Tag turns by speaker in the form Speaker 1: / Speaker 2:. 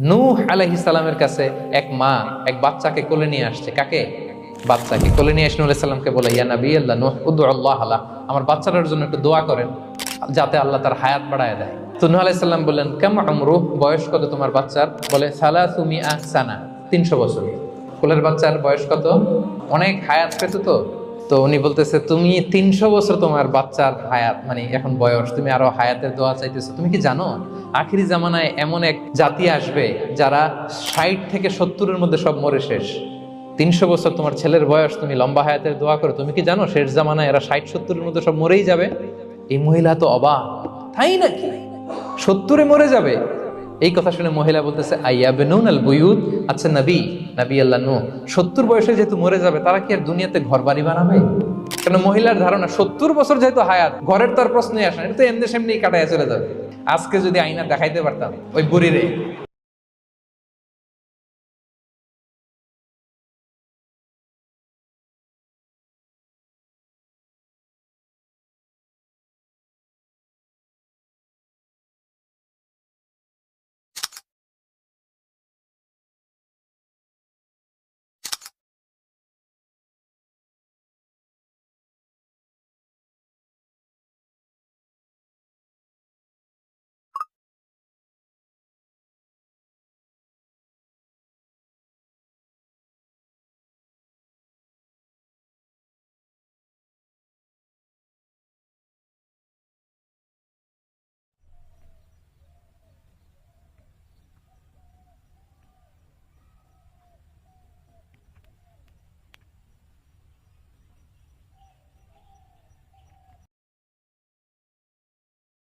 Speaker 1: নূহ আলাইহিস সালামের কাছে এক মা এক বাচ্চাকে কোলে নিয়ে আসছে। কাকে? বাচ্চাকে কোলে নিয়ে এসে নূহ আলাইহিস সালামকে বলে, ইয়া নবী আল্লাহ নূহ উদউ আল্লাহ আলা, আমার বাচ্চাটার জন্য একটু দোয়া করেন যাতে আল্লাহ তার হায়াত বাড়ায় দেয়। তো নূহ আলাইহিস সালাম বললেন, কাম আমরুহ, বয়স কত তোমার বাচ্চার? বলে সালাসু মিআ সানা, 300 বছর। কোলের বাচ্চার বয়স কত? অনেক হায়াত পেত তো। তো উনি বলতেছে, তুমি 300 বছর তোমার বাচ্চার হায়াত, মানে এখন বয়স, তুমি আরো হায়াতের দোয়া চাইতেছো। তুমি কি জানো আখিরি জামানায় এমন এক জাতি আসবে যারা 60 থেকে 70-এর মধ্যে সব মরে শেষ। 300 বছর তোমার ছেলের বয়স, তুমি লম্বা হায়াতের দোয়া করো, তুমি কি জানো শেষ জামানায় এরা 60-70-এর মধ্যে সব মরেই যাবে? এই মহিলা তো অবাক, তাই নাকি 70-এ মরে যাবে? এই কথা শুনে মহিলা বলতেছে, আইয়াবনুন আল বুয়ুত, আচ্ছা নবী আল্লাহ নূহ 70 বয়সে যেহেতু মরে যাবে, তারা কি আর দুনিয়াতে ঘর বাড়ি বানাবে? কেন মহিলার ধারণা 70 বছর যেহেতু হায়াত, ঘরের তো আর প্রশ্নই আসে না, এটা তো এমনি সেমনি কাটায় চলে যাবে। আজকে যদি আয়না দেখাইতে পারতাম ওই বুড়িরে